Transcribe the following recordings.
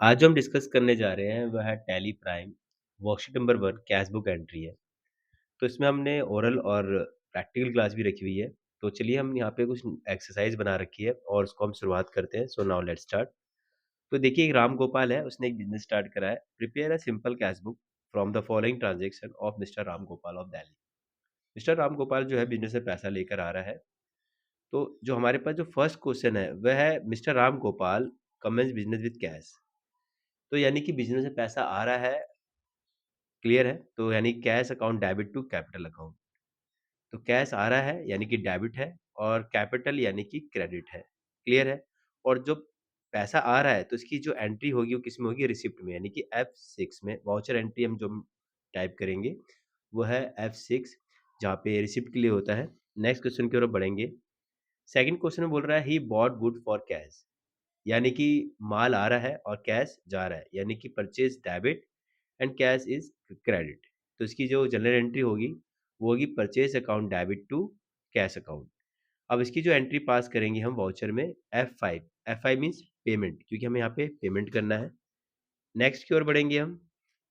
आज जो हम डिस्कस करने जा रहे हैं वह है tally prime worksheet number 1 cash book entry है। तो इसमें हमने ओरल और प्रैक्टिकल क्लास भी रखी हुई है। तो चलिए हम यहाँ पे कुछ एक्सरसाइज बना रखी है और उसको हम शुरुआत करते हैं। So now let's start. तो देखिए एक राम गोपाल है, उसने एक बिज़नेस स्टार्ट करा है। Prepare a simple cash book from the following transaction of mister Ram Gopal of Delhi. Mister Ram Gopal जो है बिज़नेस से पैसा लेकर आ रहा है। तो जो हमारे पास जो फर्स्ट क्वेश्चन है वह है mister Ram Gopal commence business with cash. तो यानी कि बिज़नेस में पैसा आ रहा है, क्लियर है? तो यानी cash account debit to capital account. तो कैश आ रहा है यानी कि डेबिट है और कैपिटल यानी कि क्रेडिट है, क्लियर है? और जो पैसा आ रहा है तो इसकी जो एंट्री होगी वो किसमें होगी? रिसिप्ट में यानी कि F6 में वाउचर एंट्री हम जो टाइप करेंगे वो है F6 जहाँ पे रिसिप्ट के लिए होता है। नेक्स्ट क्वेश्चन की ओर बढ़ेंगे। सेकंड क्वेश्चन में बोल रहा है he bought good for cash यानी कि माल आ रहा है और कैश जा रहा है यानी कि purchase debit and cash is credit. तो इसकी जो जनरल एंट्री होगी वो होगी purchase account debit to cash account. अब इसकी जो एंट्री पास करेंगे हम वाउचर में F5। F5 मीन्स पेमेंट क्योंकि हमें यहाँ पे पेमेंट करना है। नेक्स्ट की ओर बढ़ेंगे हम।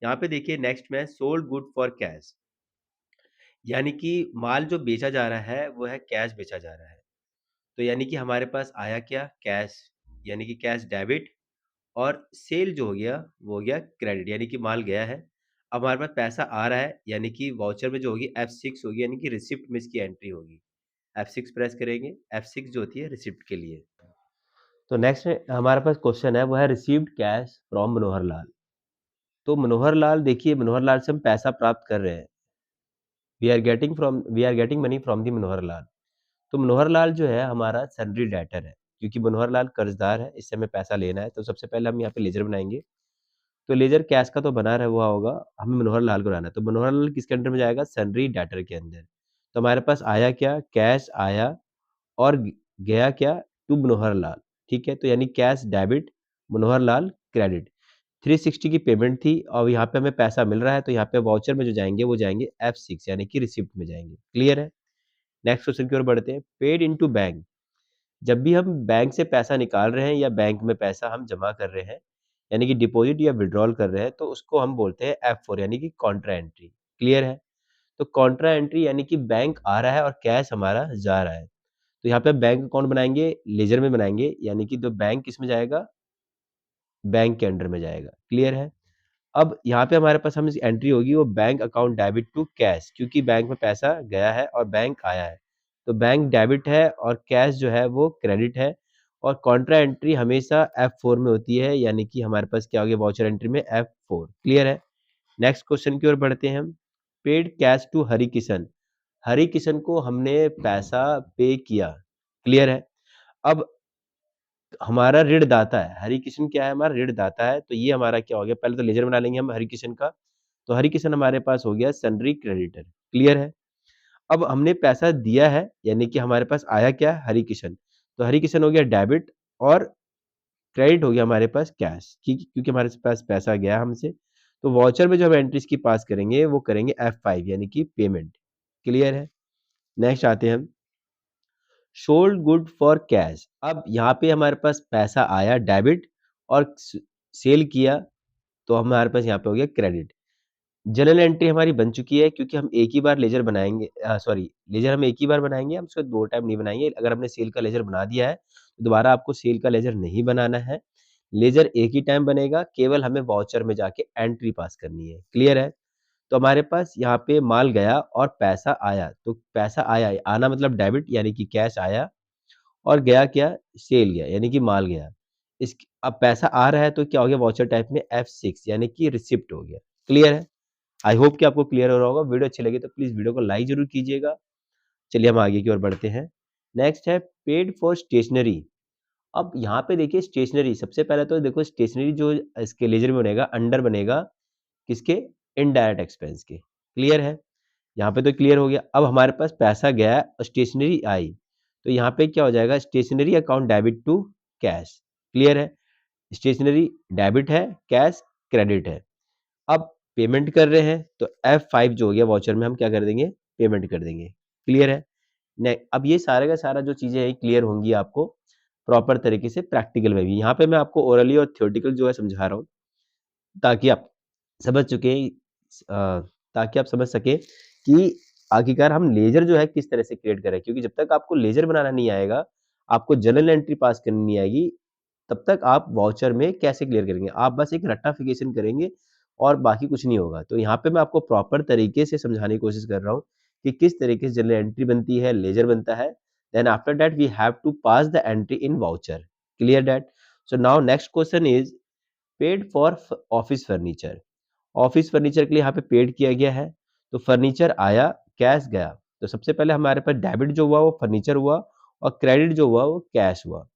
यहाँ पे देखिए नेक्स्ट में सोल्ड गुड फॉर कैश यानी कि माल जो बेचा जा रहा है वो है कैश बेचा जा रहा है। तो यानी कि हमारे पास आया क्या? कैश यानी कि कैश डेबिट और सेल जो हो गया वो हो गया क्रेडिट यानी कि माल गया है। अब हमारे पास पैसा आ रहा है यानी कि वाउचर में जो होगी F6 होगी यानी कि रिसिप्ट में इसकी एंट्री होगी। F6 प्रेस करेंगे। F6 जो होती है रिसिप्ट के लिए। तो नेक्स्ट हमारे पास क्वेश्चन है वो है रिसीव्ड कैश फ्रॉम मनोहर लाल। तो मनोहर लाल देखिए मनोहर लाल से हम पैसा प्राप्त कर रहे हैं। We are getting money from the Manohar Lal. तो मनोहर लाल जो है हमारा सैलरी डेटर है क्योंकि मनोहर लाल कर्जदार है, इससे हमें पैसा लेना है। तो सबसे पहले हम यहाँ पे लेजर बनाएंगे। तो लेजर कैश का तो बना रहा हुआ होगा, हमें मनोहर लाल को लाना है। तो मनोहर लाल किसके अंडर में जाएगा? सन्ड्री डेटर के अंदर। तो हमारे पास आया क्या? कैश आया और गया क्या? टू मनोहर लाल। ठीक है, तो यानी cash debit, Manohar Lal credit. 360 की पेमेंट थी और यहाँ पे हमें पैसा मिल रहा है तो यहाँ पे वाउचर में जो जाएंगे वो जाएंगे F6 यानी कि रिसिप्ट में जाएंगे। क्लियर है? नेक्स्ट क्वेश्चन की ओर बढ़ते हैं। Paid into bank. जब भी हम बैंक से पैसा निकाल रहे हैं या बैंक में पैसा हम जमा कर रहे हैं यानी कि डिपॉजिट या विड्रॉल कर रहे हैं तो उसको हम बोलते हैं F4 यानी कि कॉन्ट्रा एंट्री। क्लियर है? तो कॉन्ट्रा एंट्री यानी कि बैंक आ रहा है और कैश हमारा जा रहा है। तो यहाँ पे बैंक अकाउंट बनाएंगे, लेजर में बनाएंगे यानी कि तो बैंक किस में जाएगा? बैंक के अंडर में जाएगा। क्लियर है? अब यहाँ पे हमारे पास हम एंट्री होगी वो bank account debit to cash क्योंकि बैंक में पैसा गया है और बैंक आया है। तो बैंक डेबिट है और कैश जो है वो क्रेडिट है। और कॉन्ट्रा एंट्री हमेशा F4 में होती है यानी कि हमारे पास क्या हो गया वाउचर एंट्री में F4। क्लियर है? नेक्स्ट क्वेश्चन की ओर बढ़ते हैं हम। Paid cash to Hari Kishan. Hari Kishan को हमने पैसा पे किया। क्लियर है? अब हमारा ऋणदाता है, हरिकिशन क्या है? हमारा ऋणदाता है। तो ये हमारा क्या हो गया? पहले तो लेजर बना लेंगे हम हरिकिशन का। तो हरिकिशन हमारे पास हो गया सन्ड्री क्रेडिटर। क्लियर है? अब हमने पैसा दिया है यानी कि हमारे पास आया क्या? हरिकिशन। तो हरिकिशन हो गया डेबिट और क्रेडिट हो गया हमारे पास कैश क्योंकि हमारे पास पैसा गया हमसे। तो वाउचर में जो हम एंट्रीज की पास करेंगे वो करेंगे F5 यानी कि पेमेंट। क्लियर है? नेक्स्ट आते हैं हम। Sold good for cash. अब यहाँ पे हमारे पास पैसा आया डेबिट और सेल किया तो हमारे पास यहाँ पे हो गया क्रेडिट। जनरल एंट्री हमारी बन चुकी है क्योंकि हम एक ही बार लेजर बनाएंगे, सॉरी लेजर हम एक ही बार बनाएंगे, हम उसको दो टाइम नहीं बनाएंगे। अगर हमने सेल का लेजर बना दिया है तो दोबारा आपको सेल का लेजर नहीं बनाना है। लेजर एक ही टाइम बनेगा, केवल हमें वाउचर में जाके एंट्री पास करनी है। क्लियर है? तो हमारे पास यहाँ पे माल गया और पैसा आया। तो पैसा आया, आना मतलब डेबिट यानी कि कैश आया और गया क्या? सेल गया यानी कि माल गया। इस अब पैसा आ रहा है तो क्या हो गया? वाउचर टाइप में F6 यानी कि रिसिप्ट हो गया। क्लियर है? आई होप कि आपको क्लियर हो रहा होगा। वीडियो अच्छी लगी तो प्लीज वीडियो को लाइक जरूर कीजिएगा। चलिए हम आगे की ओर बढ़ते हैं। नेक्स्ट है पेड फॉर स्टेशनरी। अब यहाँ पे देखिए स्टेशनरी, सबसे पहले तो देखो स्टेशनरी जो इसके लेजर में बनेगा अंडर बनेगा किसके? इनडायरेक्ट एक्सपेंस के। क्लियर है? यहाँ पे तो क्लियर हो गया। अब हमारे पास पैसा गया और स्टेशनरी आई तो यहाँ पे क्या हो जाएगा? Stationery account debit to cash. Clear है? स्टेशनरी डेबिट है, कैश क्रेडिट है। अब पेमेंट कर रहे हैं तो F5 जो हो गया वाउचर में हम क्या कर देंगे? पेमेंट कर देंगे। क्लियर है? अब ये सारे का सारा जो चीजें हैं क्लियर होंगी आपको। प्रॉपर तरीके से प्रैक्टिकल में भी। यहाँ पे मैं आपको ओरली और थ्योरेटिकल जो है समझा रहा हूँ, ताकि आप समझ चुके ताकि आप समझ सकें कि आखिरकार हम लेज़र जो है किस तरह से क्रिएट करें, क्योंकि जब तक आपको लेज़र बनाना नहीं आएगा, आपको जर्नल एंट्री पास करनी नहीं आएगी, तब तक आप वाउचर में कैसे क्लियर करेंगे? आप बस एक रट्टाफिकेशन करेंगे और बाकी कुछ नहीं होगा। तो यहाँ पे मैं आपको प्रॉपर तरीके से समझाने की कोशिश कर रहा हूँ कि किस तरीके से जर्नल एंट्री बनती है, लेज़र बनता है। Then after that we have to pass the entry in voucher. Clear that? So now next question is paid for office furniture. Office furniture के लिए यहाँ पे पेड किया गया है, तो फर्नीचर आया, कैश गया। तो सबसे पहले हमारे पास डेबिट जो हुआ वो फर्नीचर हुआ और क्रेडिट जो हुआ वो कैश हुआ।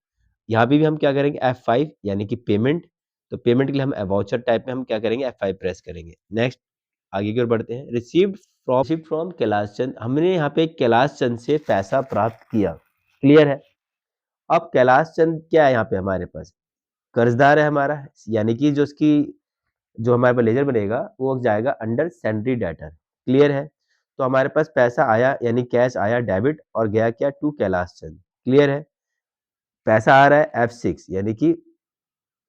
यहाँ पे भी हम क्या करेंगे F5 यानी कि पेमेंट। तो पेमेंट के लिए हम वाउचर टाइप में हम क्या करेंगे F5 प्रेस करेंगे। नेक्स्ट आगे की ओर बढ़ते हैं। रिसीव्ड फ्रॉम कैलाश चंद, हमने यहाँ पे कैलाश चंद से पैसा प्राप्त किया। क्लियर है? अब कैलाश चंद क्या है यहाँ पे हमारे पास? कर्जदार है हमारा, यानी कि जो हमारे पास लेजर बनेगा वो जाएगा अंडर सैंड्री डेटर। क्लियर है? तो हमारे पास पैसा आया यानी कैश आया डेबिट और गया क्या टू कैलाश चंद। क्लियर है? पैसा आ रहा है F6 यानी कि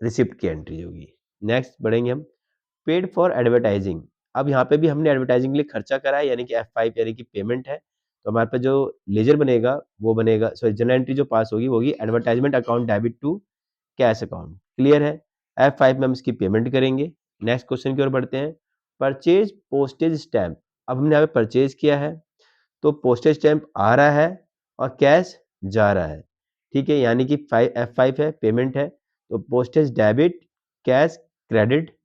रिसिप्ट की एंट्री होगी। नेक्स्ट बढ़ेंगे हम। Paid for advertising. अब यहाँ पे भी हमने एडवर्टाइजिंग के लिए खर्चा करा है यानी कि F5 यानी कि पेमेंट है। तो हमारे पास जो लेजर बनेगा वो बनेगा, सॉरी जर्नल एंट्री जो पास होगी वो होगी advertisement account debit to cash account. Clear है? F5 में हम इसकी पेमेंट करेंगे। नेक्स्ट क्वेश्चन की ओर बढ़ते हैं। Purchase postage stamp. अब हमने यहाँ पे परचेज किया है तो पोस्टेज स्टैम्प आ रहा है और कैश जा रहा है। ठीक है, यानी कि F5 है, पेमेंट है, तो postage debit, cash credit,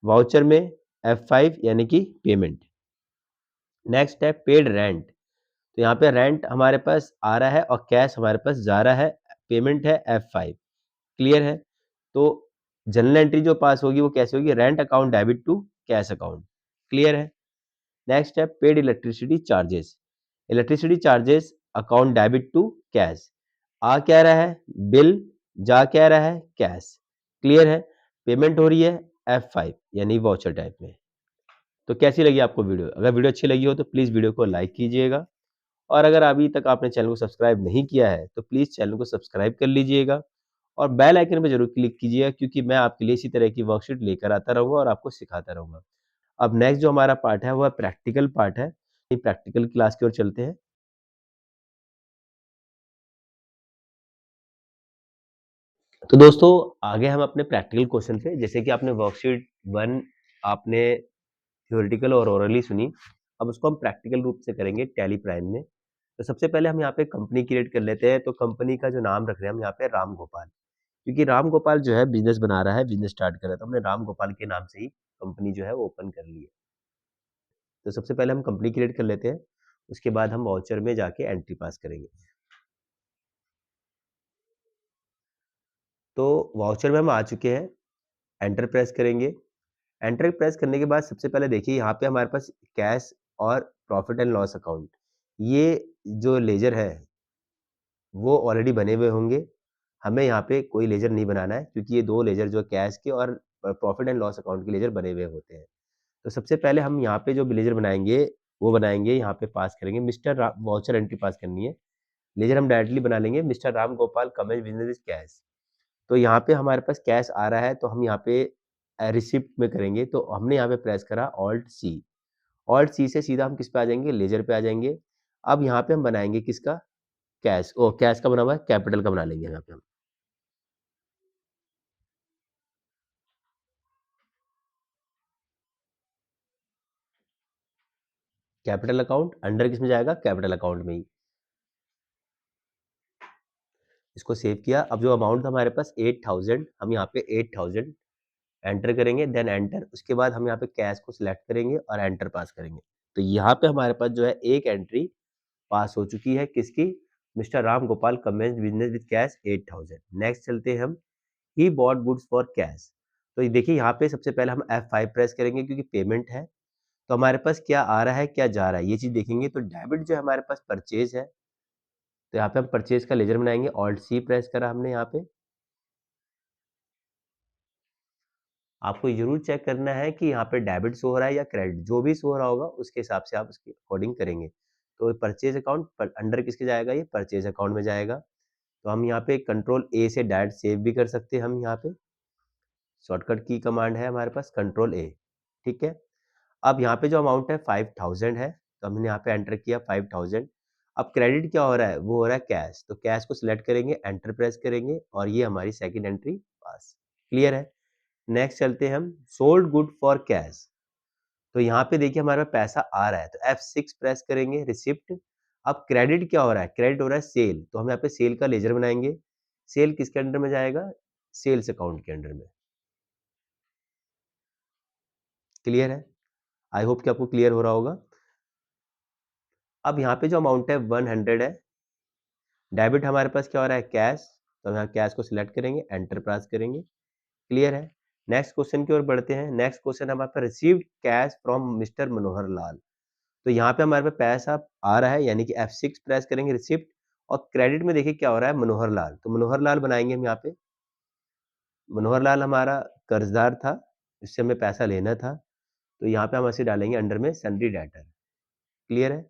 voucher में F5 यानी कि पेमेंट। नेक्स्ट है पेड रेंट। तो यहाँ पे रेंट हमारे पास आ रहा है और कैश हमारे पास जा रहा है, पेमेंट है F5। क्लियर है? तो जर्नल एंट्री जो पास होगी वो कैसे होगी? Rent account debit to cash account. Clear है? नेक्स्ट है paid electricity charges. Electricity charges account debit to cash. आ क्या रहा है? बिल। जा क्या रहा है? कैश। क्लियर है? पेमेंट हो रही है F5 यानी वाउचर टाइप में। तो कैसी लगी आपको वीडियो? अगर वीडियो अच्छी लगी हो तो प्लीज़ वीडियो को लाइक कीजिएगा और अगर अभी तक आपने चैनल को सब्सक्राइब नहीं किया है तो प्लीज़ चैनल को सब्सक्राइब कर लीजिएगा और बेल आइकन पे ज़रूर क्लिक कीजिएगा, क्योंकि मैं आपके लिए इसी तरह की वर्कशीट लेकर आता रहूँगा और आपको सिखाता रहूँगा। अब नेक्स्ट जो हमारा पार्ट है वह प्रैक्टिकल पार्ट है। प्रैक्टिकल क्लास की ओर चलते हैं। तो दोस्तों आगे हम अपने प्रैक्टिकल क्वेश्चन पे, जैसे कि आपने वर्कशीट 1 आपने थ्योरेटिकल और ओरली सुनी, अब उसको हम प्रैक्टिकल रूप से करेंगे टैली प्राइम में। तो सबसे पहले हम यहाँ पे कंपनी क्रिएट कर लेते हैं, तो कंपनी का जो नाम रख रहे हैं हम यहाँ पे राम गोपाल, क्योंकि राम गोपाल जो है बिज़नेस बना रहा है, बिज़नेस स्टार्ट कर रहा है, तो हमने राम गोपाल के नाम से ही कंपनी जो है वो ओपन कर ली है। तो सबसे पहले हम कंपनी क्रिएट कर लेते हैं, उसके बाद हम वाउचर में जाके एंट्री पास करेंगे। तो वाउचर में हम आ चुके हैं, एंटर प्रेस करेंगे। एंटर प्रेस करने के बाद सबसे पहले देखिए यहाँ पे हमारे पास कैश और प्रॉफिट एंड लॉस अकाउंट, ये जो लेजर है वो ऑलरेडी बने हुए होंगे। हमें यहाँ पे कोई लेजर नहीं बनाना है, क्योंकि ये 2 लेजर जो कैश के और प्रॉफिट एंड लॉस अकाउंट के लेजर बने हुए होते हैं। तो सबसे पहले हम यहाँ पे जो भी लेजर बनाएँगे, वो बनाएँगे यहाँ पे पास करेंगे मिस्टर रा वाउचर एंट्री पास करनी है। लेजर हम डायरेक्टली बना लेंगे mister Ram Gopal comment business is cash. तो यहाँ पे हमारे पास कैश आ रहा है तो हम यहाँ पे रिसिप्ट में करेंगे, तो हमने यहाँ पे प्रेस करा ऑल्ट सी। ऑल्ट सी से सीधा हम किस पे आ जाएँगे? लेजर पे आ जाएँगे। अब यहाँ पे हम बनाएँगे किसका? कैश, ओह! कैश का बना हुआ है, कैपिटल का बना लेंगे यहाँ पे हम। कैपिटल अकाउंट अंडर किसमें जाएगा? कैपिटल अकाउंट में ही। इसको सेव किया। अब जो अमाउंट था हमारे पास 8000, हम यहाँ पे 8000 एंटर करेंगे, देन एंटर। उसके बाद हम यहाँ पे कैश को सिलेक्ट करेंगे और एंटर पास करेंगे। तो यहाँ पे हमारे पास जो है एक एंट्री पास हो चुकी है, किसकी? Mister Ram Gopal commence business with cash 8000। Next चलते हैं हम। He bought goods for cash. तो ये देखिए यहाँ पे सबसे पहले हम F5 प्रेस करेंगे, क्योंकि पेमेंट है। तो हमारे पास क्या आ रहा है, क्या जा रहा है, ये चीज़ देखेंगे। तो डेबिट जो है हमारे पास परचेज है, तो यहाँ पे हम परचेज का लेजर बनाएंगे। ऑल्ट सी प्रेस करा हमने यहाँ पे। आपको ये ज़रूर चेक करना है कि यहाँ पे डेबिट शो हो रहा है या क्रेडिट, जो भी शो हो रहा होगा उसके हिसाब से आप उसके अकॉर्डिंग करेंगे। तो परचेज अकाउंट पर अंडर किसके जाएगा? ये परचेज अकाउंट में जाएगा। तो हम यहाँ पे कंट्रोल ए से डायरेक्ट सेव भी कर सकते हैं। हम यहाँ पे शॉर्टकट की कमांड है हमारे पास कंट्रोल ए, ठीक है। अब यहाँ पे जो अमाउंट है 5000 है, तो हमने यहाँ पे एंटर किया 5000। अब क्रेडिट क्या हो रहा है, वो हो रहा है कैश, तो कैश को सिलेक्ट करेंगे, एंटर प्रेस करेंगे और ये हमारी सेकंड एंट्री पास। क्लियर है। नेक्स्ट चलते हैं हम सोल्ड गुड फॉर कैश। तो यहाँ पे देखिए हमारे पास पैसा आ रहा है, तो F6 प्रेस करेंगे, रिसिप्ट। अब क्रेडिट क्या हो रहा है, क्रेडिट हो रहा है सेल, तो हम यहाँ पे सेल का लेजर बनाएंगे। सेल किसके अंडर में जाएगा, सेल्स अकाउंट के अंडर में। क्लियर है। आई होप कि आपको क्लियर हो रहा होगा। अब यहाँ पे जो अमाउंट है 100 है। डेबिट हमारे पास क्या हो रहा है, कैश, तो हम यहाँ कैश को सिलेक्ट करेंगे, एंटर प्रेस करेंगे। क्लियर है। नेक्स्ट क्वेश्चन की ओर बढ़ते हैं। नेक्स्ट क्वेश्चन हमारे पास रिसीव्ड कैश फ्रॉम मिस्टर मनोहर लाल। तो यहाँ पे हमारे पास पैसा आ रहा है, यानी कि F6 प्रेस करेंगे, रिसिप्ट। और क्रेडिट में देखिए क्या हो रहा है, मनोहर लाल, तो मनोहर लाल बनाएंगे हम यहाँ पे। मनोहर लाल हमारा कर्जदार था, इससे हमें पैसा लेना था, तो यहाँ पे हम ऐसे डालेंगे अंडर में सन्ड्री डेटर। क्लियर है।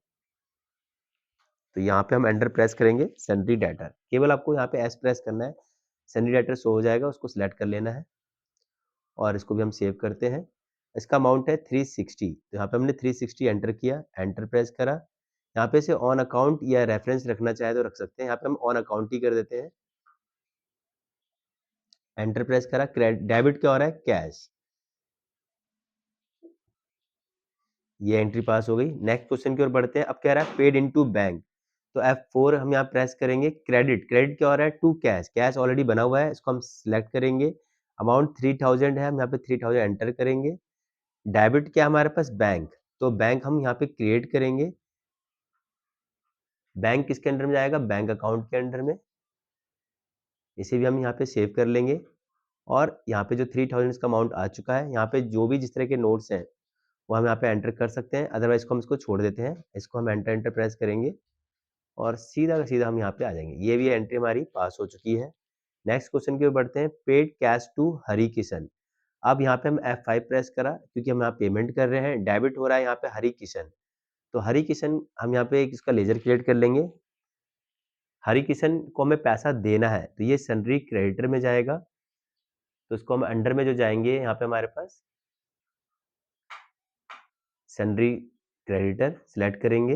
तो यहाँ पे हम एंटर प्रेस करेंगे, सन्ड्री डेटर, केवल आपको यहाँ पे एस प्रेस करना है, सन्ड्री डेटर शो हो जाएगा, उसको सिलेक्ट कर लेना है और इसको भी हम सेव करते हैं। इसका अमाउंट है 360, तो यहाँ पे हमने 360 एंटर किया, एंटर प्रेस करा। यहाँ पे से ऑन अकाउंट या रेफरेंस रखना चाहे तो रख सकते हैं, यहाँ पे हम ऑन अकाउंट ही कर देते हैं। एंटर प्रेस करा, डेबिट क्या हो रहा है, कैश। ये एंट्री पास हो गई। नेक्स्ट क्वेश्चन की ओर बढ़ते हैं। अब कह रहा है पेड इनटू बैंक, तो F4 हम यहाँ प्रेस करेंगे। क्रेडिट, क्रेडिट क्या हो रहा है, टू कैश, कैश ऑलरेडी बना हुआ है, इसको हम सिलेक्ट करेंगे। अमाउंट 3000 है, हम यहाँ पे 3000 एंटर करेंगे। डेबिट क्या हमारे पास, बैंक, तो बैंक हम यहाँ पे क्रिएट करेंगे। बैंक किसके अंडर में जाएगा, बैंक अकाउंट के अंडर में। इसे भी हम यहाँ पे सेव कर लेंगे और यहाँ पे जो 3000 का अमाउंट आ चुका है, यहाँ पे जो भी जिस तरह के नोट्स हैं वो हम यहाँ पे एंटर कर सकते हैं, अदरवाइज को हम इसको छोड़ देते हैं। इसको हम एंटर एंटर प्रेस करेंगे और सीधा का सीधा हम यहाँ पे आ जाएंगे। ये भी एंट्री हमारी पास हो चुकी है। नेक्स्ट क्वेश्चन की ओर बढ़ते हैं। Paid cash to Hari Kishan. अब यहाँ पे हम F5 प्रेस करा, क्योंकि हम यहाँ पेमेंट कर रहे हैं। डेबिट हो रहा है यहाँ पे हरि किशन, तो हरि किशन हम यहाँ पे एक इसका लेजर क्रिएट कर लेंगे। हरि किशन को हमें पैसा देना है, तो ये सन्ड्री क्रेडिटर में जाएगा, तो इसको हम अंडर में जो जाएंगे यहाँ पे हमारे पास सन्ड्री क्रेडिटर सिलेक्ट करेंगे,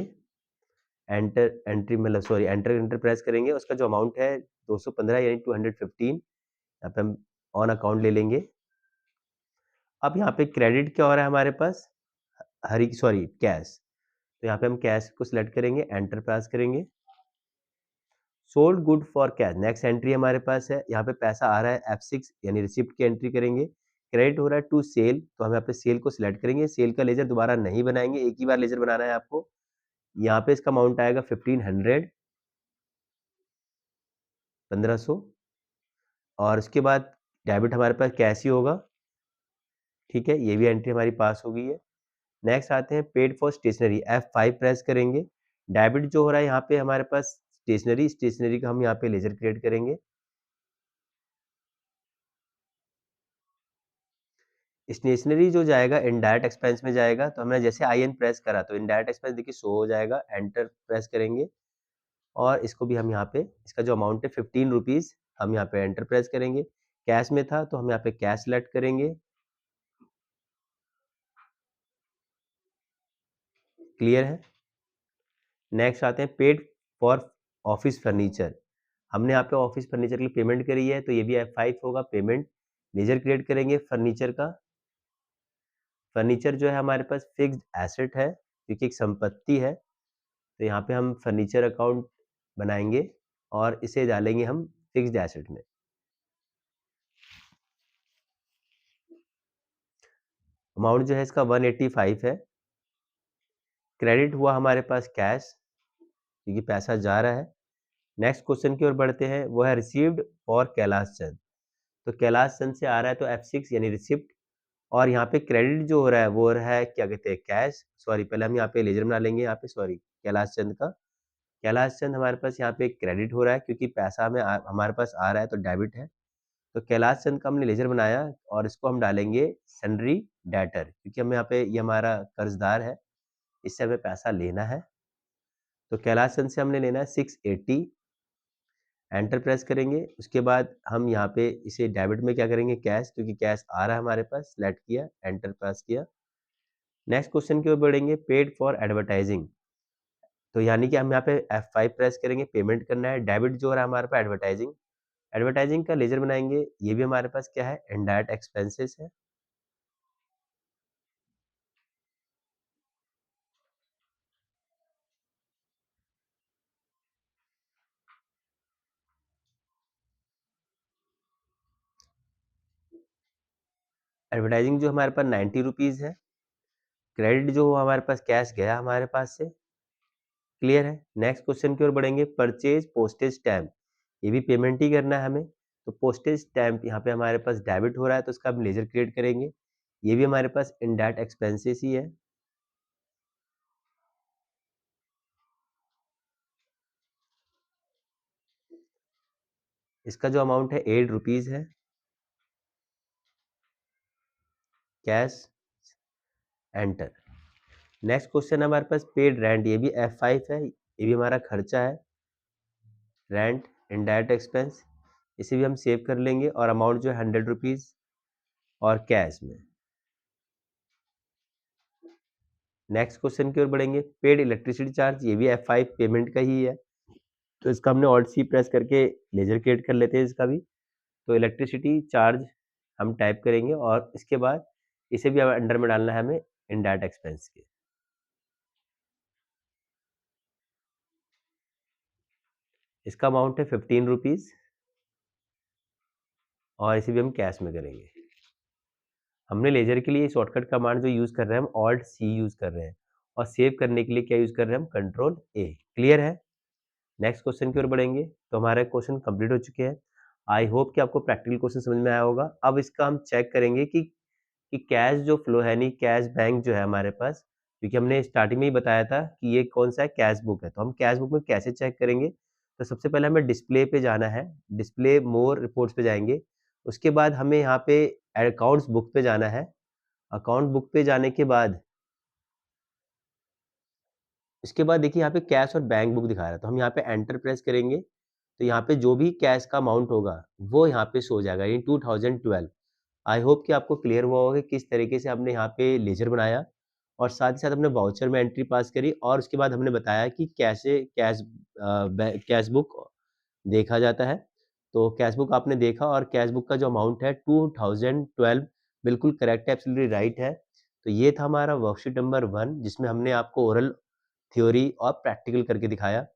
एंटर एंट्री मतलब सॉरी एंटर एंटर प्रेस करेंगे। उसका जो अमाउंट है 215 यानी 215, यहाँ पे हम ऑन अकाउंट ले लेंगे। अब यहाँ पे क्रेडिट क्या हो रहा है हमारे पास, हरी सॉरी कैश, तो यहाँ पे हम कैश को सिलेक्ट करेंगे, एंटर प्रेस करेंगे। Sold good for cash, next entry हमारे पास है। यहाँ पे पैसा आ रहा है F6 यानी रिसिप्ट की एंट्री करेंगे। क्रेडिट हो रहा है टू सेल, तो हम यहाँ पे सेल को सिलेक्ट करेंगे। सेल का लेजर दोबारा नहीं बनाएंगे, एक ही बार लेजर बनाना है आपको। यहाँ पे इसका अमाउंट आएगा 1500, 1500। और उसके बाद डेबिट हमारे पास कैश ही होगा, ठीक है। ये भी एंट्री हमारी पास हो गई है। नेक्स्ट आते हैं paid for stationery, F5 press करेंगे। डेबिट जो हो रहा है यहाँ पे हमारे पास स्टेशनरी, स्टेशनरी का हम यहाँ पे लेजर क्रिएट करेंगे। स्टेशनरी जो जाएगा इनडायरेक्ट एक्सपेंस में जाएगा, तो हमने जैसे IN प्रेस करा तो इनडायरेक्ट एक्सपेंस देखिए शो हो जाएगा, एंटर प्रेस करेंगे और इसको भी हम यहाँ पे इसका जो अमाउंट है 15 रुपीज़ हम यहाँ पे एंटर प्रेस करेंगे। कैश में था तो हम यहाँ पे कैश सेलेक्ट करेंगे। क्लियर है। नेक्स्ट आते हैं पेड फॉर ऑफिस फर्नीचर। हमने यहाँ पे ऑफिस फर्नीचर के लिए पेमेंट करी है, तो ये भी F5 होगा, पेमेंट लेजर क्रिएट करेंगे फर्नीचर का। फर्नीचर जो है हमारे पास फिक्स्ड एसेट है, क्योंकि एक संपत्ति है, तो यहाँ पे हम फर्नीचर अकाउंट बनाएंगे और इसे डालेंगे हम फिक्स्ड एसेट में। अमाउंट जो है इसका 185 है। क्रेडिट हुआ हमारे पास कैश, क्योंकि पैसा जा रहा है। नेक्स्ट क्वेश्चन की ओर बढ़ते हैं, वो है रिसीव्ड फॉर कैलाश चंद। तो कैलाश चंद से आ रहा है तो F6 यानी रिसिप्ट। और यहाँ पे क्रेडिट जो हो रहा है वो हो रहा है क्या कहते हैं, कैश। सॉरी पहले हम यहाँ पे लेजर बना लेंगे, यहाँ पे सॉरी कैलाश चंद का। कैलाश चंद हमारे पास यहाँ पे क्रेडिट हो रहा है, क्योंकि पैसा हमें हमारे पास आ रहा है तो डेबिट है। तो कैलाश चंद का हमने लेजर बनाया और इसको हम डालेंगे सन्ड्री डेटर, क्योंकि हम यहाँ पे ये हमारा कर्जदार है, इससे हमें पैसा लेना है। तो कैलाश चंद से हमने लेना है 680, एंटर प्रेस करेंगे, उसके बाद हम यहाँ पे इसे डेबिट में क्या करेंगे कैश, क्योंकि कैश आ रहा है हमारे पास, सिलेक्ट किया, एंटर प्रेस किया। नेक्स्ट क्वेश्चन की ओर बढ़ेंगे, पेड फॉर एडवर्टाइजिंग। तो यानी कि हम यहाँ पे F5 प्रेस करेंगे, पेमेंट करना है, डेबिट जो हो रहा है हमारे पास एडवर्टाइजिंग। एडवर्टाइजिंग का लेजर बनाएंगे, ये भी हमारे पास क्या है, इनडायरेक्ट एक्सपेंसेस है। एडवर्टाइजिंग जो हमारे पास 90 रुपीज़ है। क्रेडिट जो हमारे पास कैश गया हमारे पास से, क्लियर है। नेक्स्ट क्वेश्चन की ओर बढ़ेंगे, परचेज पोस्टेज स्टैम्प, ये भी पेमेंट ही करना है हमें। तो पोस्टेज स्टैम्प यहाँ पे हमारे पास डेबिट हो रहा है, तो उसका हम लेजर क्रिएट करेंगे, ये भी हमारे पास इनडायरेक्ट एक्सपेंसेस ही है। इसका जो अमाउंट है 8 रुपीज़ है। Cash, enter. नेक्स्ट क्वेश्चन हमारे पास पेड रेंट, ये भी F5 है, ये भी हमारा खर्चा है, रेंट इनडायरेक्ट एक्सपेंस, इसे भी हम सेव कर लेंगे और अमाउंट जो है 100 रुपीज़ और कैश में। नेक्स्ट क्वेश्चन की ओर बढ़ेंगे, पेड इलेक्ट्रिसिटी चार्ज, ये भी F5 पेमेंट का ही है, तो इसका हमने ऑल्ट सी प्रेस करके लेजर क्रिएट कर लेते हैं इसका भी। तो इलेक्ट्रिसिटी चार्ज हम टाइप करेंगे और इसके बाद इसे भी अंडर में डालना है हमें इनडायरेक्ट एक्सपेंस के। इसका अमाउंट है 15 रुपीज़ और इसे भी हम कैश में करेंगे। हमने लेजर के लिए शॉर्टकट कमांड जो यूज़ कर रहे हैं हम ऑल्ट सी यूज़ कर रहे हैं और सेव करने के लिए क्या यूज़ कर रहे हैं हम कंट्रोल ए। क्लियर है। नेक्स्ट क्वेश्चन की ओर बढ़ेंगे, तो हमारे क्वेश्चन कंप्लीट हो चुके हैं। आई होप कि आपको प्रैक्टिकल क्वेश्चन समझ में आया होगा। अब इसका हम चेक करेंगे कि कैश जो फ्लो है, नहीं कैश बैंक जो है हमारे पास, क्योंकि हमने स्टार्टिंग में ही बताया था कि ये कौन सा है, कैश बुक है। तो हम कैश बुक में कैसे चेक करेंगे, तो सबसे पहले हमें डिस्प्ले पे जाना है, डिस्प्ले मोर रिपोर्ट्स पे जाएंगे। उसके बाद हमें यहाँ पे अकाउंट्स बुक पे जाना है। अकाउंट बुक पे जाने के बाद इसके बाद देखिए यहाँ पे कैश और बैंक बुक दिखा रहा है, तो हम यहाँ पे एंटर प्रेस करेंगे, तो यहाँ पे जो भी कैश का अमाउंट होगा वो यहाँ पे शो हो जाएगा, यानी 2012। आई होप कि आपको क्लियर हुआ होगा कि किस तरीके से हमने यहाँ पे लेजर बनाया और साथ ही साथ हमने वाउचर में एंट्री पास करी और उसके बाद हमने बताया कि कैसे कैश बुक देखा जाता है। तो कैश बुक आपने देखा और कैश बुक का जो अमाउंट है 2012 बिल्कुल करेक्ट है, एब्सोल्युटली राइट है। तो ये था हमारा वर्कशीट नंबर 1, जिसमें हमने आपको ओरल, थ्योरी और प्रैक्टिकल करके दिखाया।